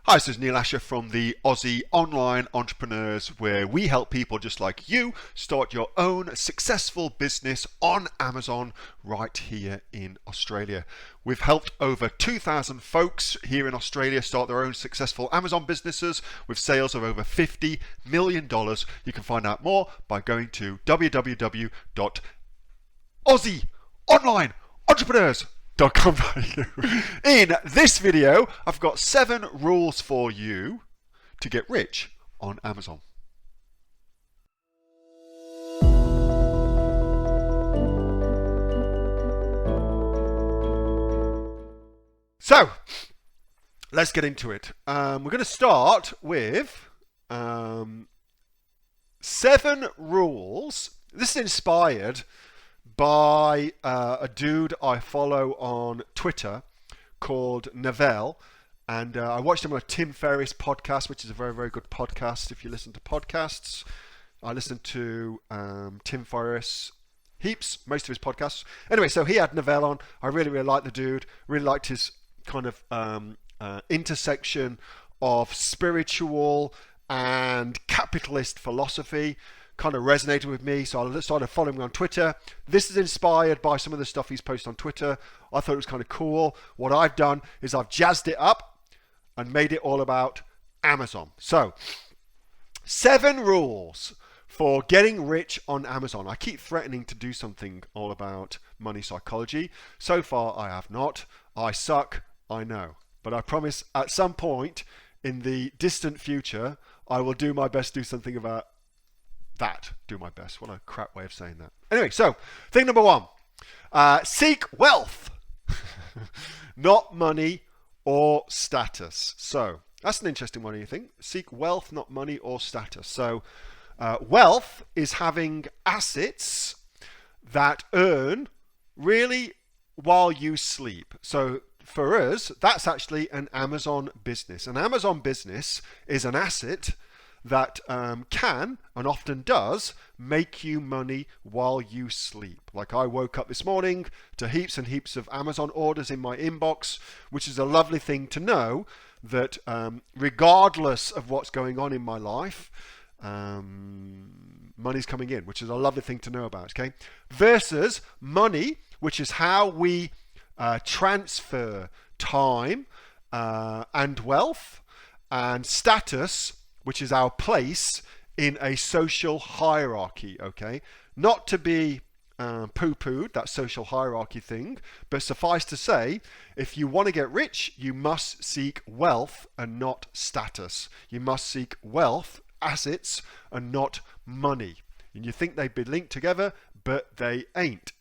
Hi, this is Neil-Asher from the Aussie Online Entrepreneurs, where we help people just like you start your own successful business on Amazon right here in Australia. We've helped over 2,000 folks here in Australia start their own successful Amazon businesses with sales of over $50 million. You can find out more by going to www.AussieOnlineEntrepreneurs.com. In this video, I've got 7 rules for you to get rich on Amazon. So, let's get into it. We're going to start with 7 rules. This is inspired by a dude I follow on Twitter called Neville, and I watched him on a Tim Ferriss podcast, which is a very, very good podcast if you listen to podcasts. I listen to Tim Ferriss heaps, most of his podcasts. Anyway, so he had Neville on. I really, really liked the dude, really liked his kind of intersection of spiritual and capitalist philosophy. Kind of resonated with me, so I started following him on Twitter. This is inspired by some of the stuff he's posted on Twitter. I thought it was kind of cool. What I've done is I've jazzed it up and made it all about Amazon. So, 7 rules for getting rich on Amazon. I keep threatening to do something all about money psychology. So far, I have not. I suck, I know. But I promise at some point in the distant future, I will do my best to do something about that. Do my best. What a crap way of saying that. Anyway, so thing number 1, seek wealth, not money or status. So that's an interesting one, you think? Seek wealth, not money or status. So wealth is having assets that earn really while you sleep. So for us, that's actually an Amazon business. An Amazon business is an asset that can, and often does, make you money while you sleep. Like I woke up this morning to heaps and heaps of Amazon orders in my inbox, which is a lovely thing to know that regardless of what's going on in my life, money's coming in, which is a lovely thing to know about, okay? Versus money, which is how we transfer time and wealth, and status, which is our place in a social hierarchy, okay? Not to be poo-pooed, that social hierarchy thing, but suffice to say, if you want to get rich, you must seek wealth and not status. You must seek wealth, assets, and not money. And you think they'd be linked together, but they ain't.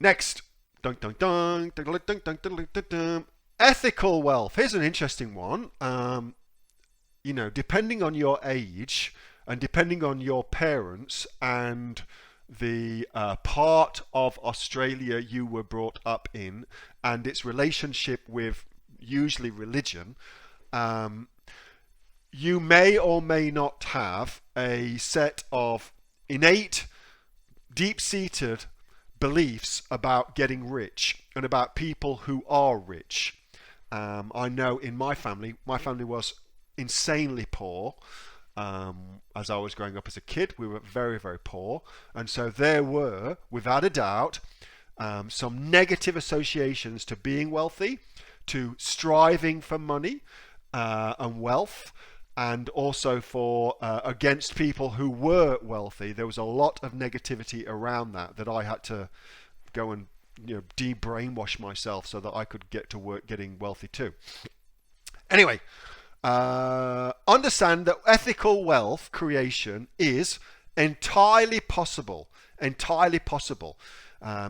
Next. Dun, dun, dun, dun, dun, dun, dun, dun, dun, dun. Ethical wealth. Here's an interesting one. Depending on your age and depending on your parents and the part of Australia you were brought up in and its relationship with usually religion, you may or may not have a set of innate, deep-seated beliefs about getting rich and about people who are rich. I know in my family was insanely poor. As I was growing up as a kid, we were very, very poor. And so there were, without a doubt, some negative associations to being wealthy, to striving for money and wealth, and also for against people who were wealthy. There was a lot of negativity around that I had to go and de-brainwash myself so that I could get to work getting wealthy too. Anyway, understand that ethical wealth creation is entirely possible.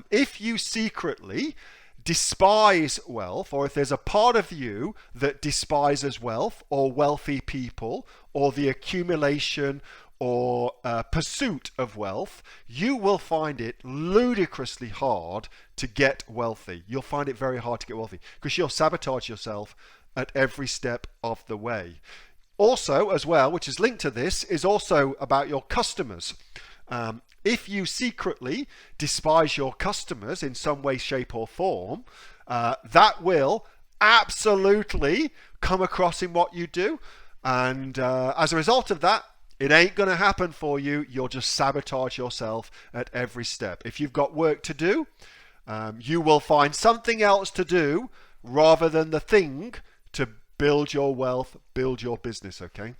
If you secretly despise wealth, or if there's a part of you that despises wealth or wealthy people or the accumulation or pursuit of wealth, you will find it ludicrously hard to get wealthy. You'll find it very hard to get wealthy because you'll sabotage yourself at every step of the way. Also, as well, which is linked to this, is also about your customers. if you secretly despise your customers in some way, shape, or form, that will absolutely come across in what you do. And as a result of that, it ain't going to happen for you. You'll just sabotage yourself at every step. If you've got work to do, you will find something else to do rather than the thing to build your wealth, build your business, okay?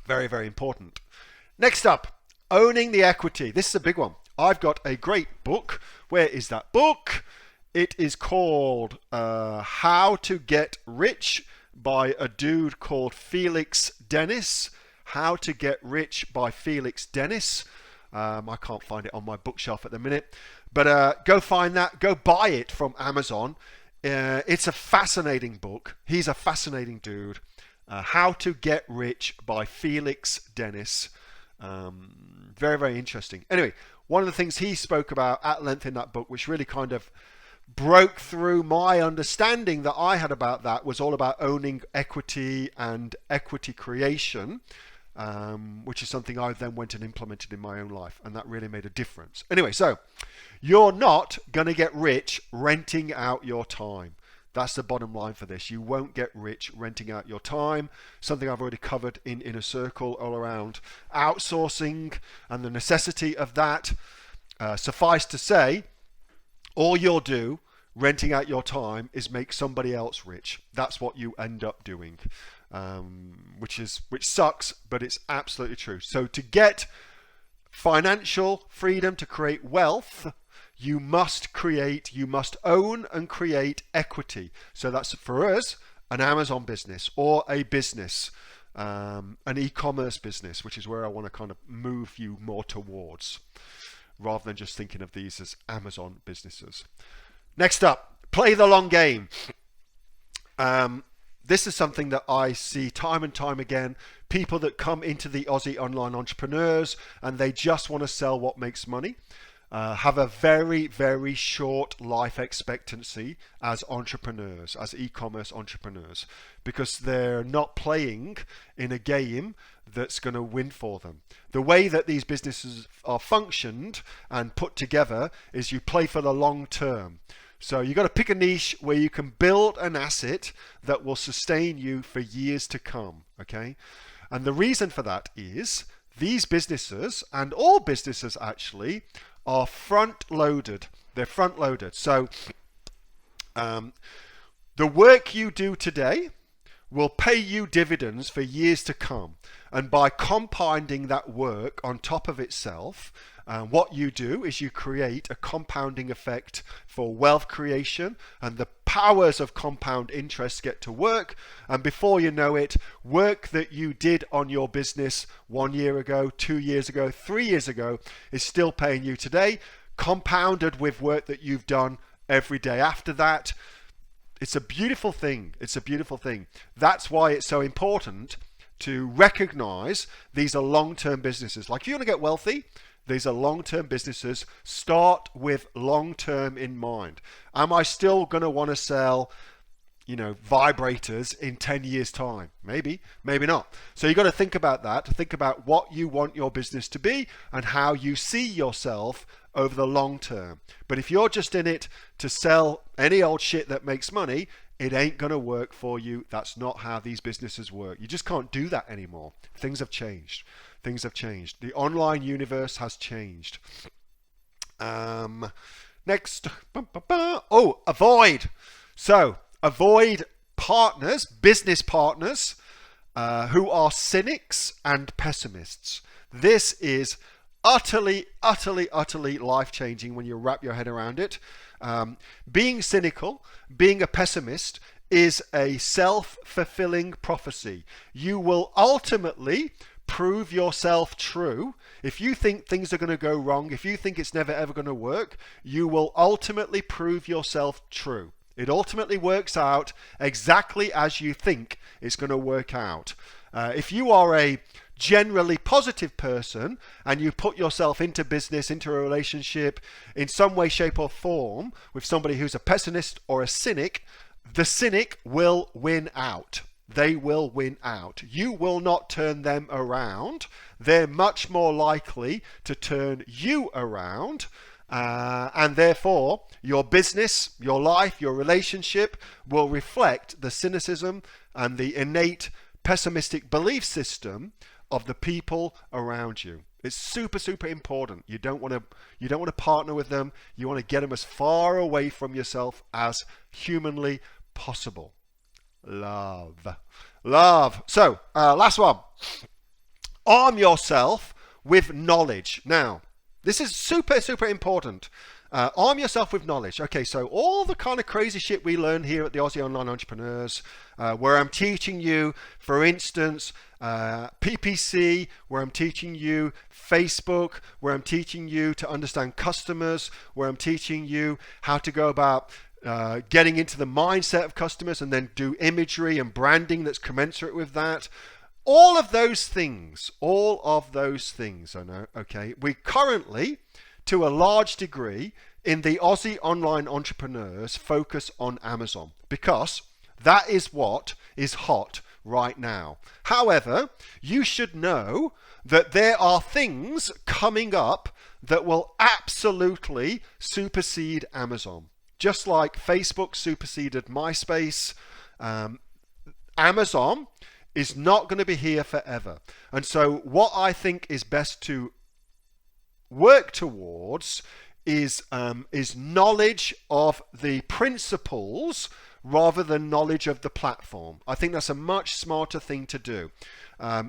Very, very important. Next up, owning the equity. This is a big one. I've got a great book. Where is that book? It is called How to Get Rich by a dude called Felix Dennis. How to Get Rich by Felix Dennis. I can't find it on my bookshelf at the minute. But go find that. Go buy it from Amazon. It's a fascinating book. He's a fascinating dude. How to Get Rich by Felix Dennis. Very, very interesting. Anyway, one of the things he spoke about at length in that book, which really kind of broke through my understanding that I had about that, was all about owning equity and equity creation, which is something I then went and implemented in my own life, and that really made a difference. Anyway, so you're not going to get rich renting out your time. That's the bottom line for this. You won't get rich renting out your time. Something I've already covered in Inner Circle all around outsourcing and the necessity of that. Suffice to say, all you'll do renting out your time is make somebody else rich. That's what you end up doing, which sucks, but it's absolutely true. So to get financial freedom, to create wealth, you must own and create equity. So that's, for us, an Amazon business or a business, an e-commerce business, which is where I want to kind of move you more towards, rather than just thinking of these as Amazon businesses. Next up, play the long game. This is something that I see time and time again. People that come into the Aussie online entrepreneurs and they just want to sell what makes money. Have a very, very short life expectancy as entrepreneurs, as e-commerce entrepreneurs, because they're not playing in a game that's going to win for them. The way that these businesses are functioned and put together is you play for the long term. So you've got to pick a niche where you can build an asset that will sustain you for years to come, okay? And the reason for that is these businesses, and all businesses actually, are front-loaded. They're front-loaded. So the work you do today will pay you dividends for years to come. And by compounding that work on top of itself, what you do is you create a compounding effect for wealth creation, and the powers of compound interest get to work, and before you know it, work that you did on your business 1 year ago, 2 years ago, 3 years ago is still paying you today, compounded with work that you've done every day after that. It's a beautiful thing. It's a beautiful thing. That's why it's so important to recognize these are long-term businesses. Like, if you want to get wealthy, these are long-term businesses. Start with long-term in mind. Am I still going to want to sell, vibrators in 10 years time? Maybe, maybe not. So you've got to think about that, to think about what you want your business to be and how you see yourself over the long term. But if you're just in it to sell any old shit that makes money, it ain't going to work for you. That's not how these businesses work. You just can't do that anymore. Things have changed. Things have changed. The online universe has changed. Next. Oh, avoid. So, avoid partners, business partners, who are cynics and pessimists. This is utterly, utterly, utterly life-changing when you wrap your head around it. Being cynical, being a pessimist, is a self-fulfilling prophecy. You will ultimately prove yourself true. If you think things are going to go wrong, if you think it's never ever going to work, you will ultimately prove yourself true. It ultimately works out exactly as you think it's going to work out. If you are a generally positive person and you put yourself into business, into a relationship in some way, shape or form with somebody who's a pessimist or a cynic, the cynic will win out. they will win out. You will not turn them around. They're much more likely to turn you around. And therefore, your business, your life, your relationship will reflect the cynicism and the innate pessimistic belief system of the people around you. It's super, super important. You don't want to partner with them. You want to get them as far away from yourself as humanly possible. Love. So, last one. Arm yourself with knowledge. Now, this is super, super important. Arm yourself with knowledge. Okay, so all the kind of crazy shit we learn here at the Aussie Online Entrepreneurs, where I'm teaching you, for instance, PPC, where I'm teaching you Facebook, where I'm teaching you to understand customers, where I'm teaching you how to go about getting into the mindset of customers and then do imagery and branding that's commensurate with that. All of those things, I know, okay, we currently, to a large degree, in the Aussie Online Entrepreneurs, focus on Amazon because that is what is hot right now. However, you should know that there are things coming up that will absolutely supersede Amazon. Just like Facebook superseded MySpace, Amazon is not going to be here forever. And so what I think is best to work towards is knowledge of the principles rather than knowledge of the platform. I think that's a much smarter thing to do.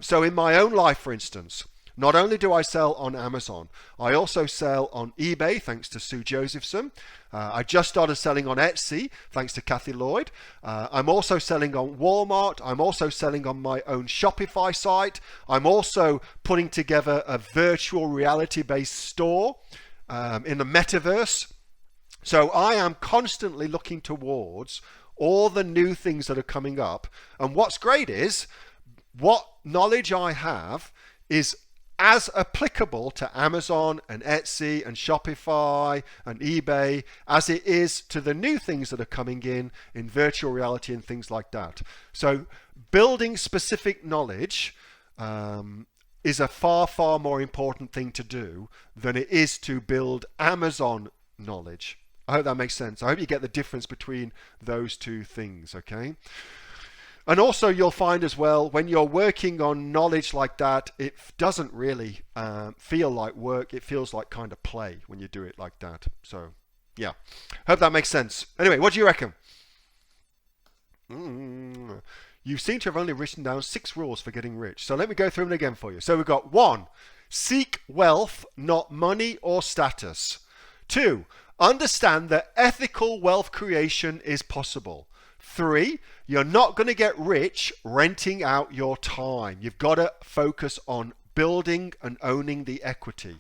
So in my own life, for instance, not only do I sell on Amazon, I also sell on eBay, thanks to Sue Josephson. I just started selling on Etsy, thanks to Kathy Lloyd. I'm also selling on Walmart. I'm also selling on my own Shopify site. I'm also putting together a virtual reality-based store in the metaverse. So I am constantly looking towards all the new things that are coming up. And what's great is, what knowledge I have is as applicable to Amazon and Etsy and Shopify and eBay as it is to the new things that are coming in virtual reality and things like that. So building specific knowledge is a far, far more important thing to do than it is to build Amazon knowledge. I hope that makes sense. I hope you get the difference between those two things, okay? And also you'll find as well, when you're working on knowledge like that, it doesn't really feel like work. It feels like kind of play when you do it like that. So, yeah. Hope that makes sense. Anyway, what do you reckon? You seem to have only written down 6 rules for getting rich. So let me go through them again for you. So we've got 1, seek wealth, not money or status. 2, understand that ethical wealth creation is possible. 3, you're not going to get rich renting out your time. You've got to focus on building and owning the equity.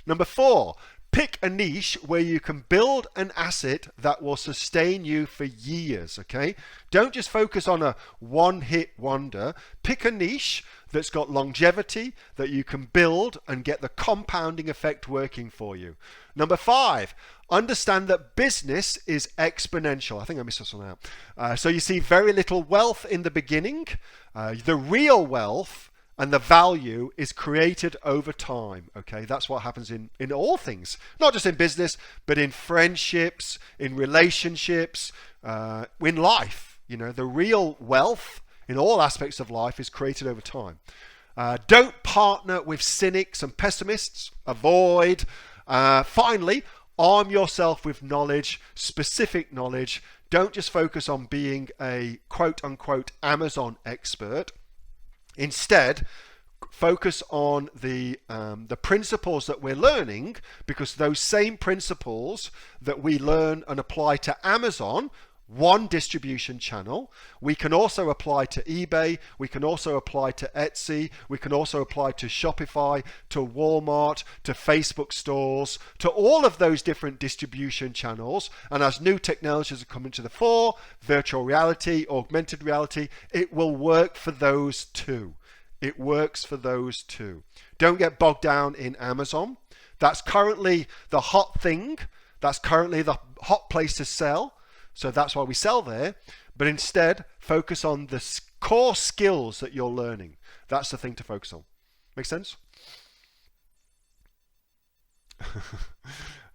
Number 4, pick a niche where you can build an asset that will sustain you for years, okay? Don't just focus on a one-hit wonder. Pick a niche that's got longevity, that you can build and get the compounding effect working for you. Number 5, understand that business is exponential. I think I missed this one out. So you see very little wealth in the beginning. The real wealth and the value is created over time, okay? That's what happens in all things, not just in business, but in friendships, in relationships, in life. You know, the real wealth in all aspects of life is created over time. Don't partner with cynics and pessimists. Avoid. Finally, arm yourself with knowledge, specific knowledge. Don't just focus on being a quote-unquote Amazon expert. Instead, focus on the principles that we're learning, because those same principles that we learn and apply to Amazon, one distribution channel, we can also apply to eBay, we can also apply to Etsy, we can also apply to Shopify, to Walmart, to Facebook stores, to all of those different distribution channels. And as new technologies are coming to the fore, virtual reality, augmented reality, it will work for those too. It works for those too. Don't get bogged down in Amazon. That's currently the hot thing. That's currently the hot place to sell. So that's why we sell there. But instead, focus on the core skills that you're learning. That's the thing to focus on. Make sense?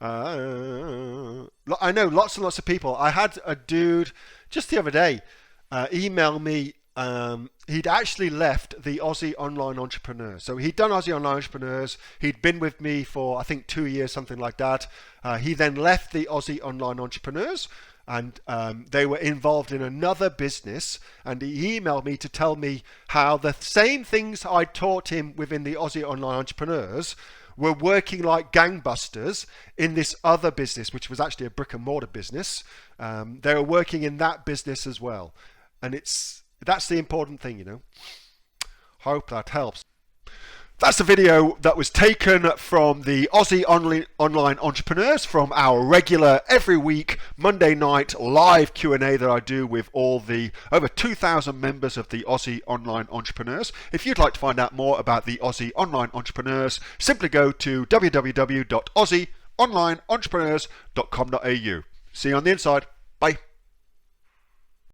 I know lots and lots of people. I had a dude just the other day email me. He'd actually left the Aussie Online Entrepreneurs. So he'd done Aussie Online Entrepreneurs. He'd been with me for, I think, 2 years, something like that. He then left the Aussie Online Entrepreneurs, and they were involved in another business. And he emailed me to tell me how the same things I taught him within the Aussie Online Entrepreneurs were working like gangbusters in this other business, which was actually a brick and mortar business. They were working in that business as well. And that's the important thing, you know. Hope that helps. That's the video that was taken from the Aussie Online Entrepreneurs, from our regular every week Monday night live Q&A that I do with all the over 2,000 members of the Aussie Online Entrepreneurs. If you'd like to find out more about the Aussie Online Entrepreneurs, simply go to www.aussieonlineentrepreneurs.com.au. See you on the inside. Bye.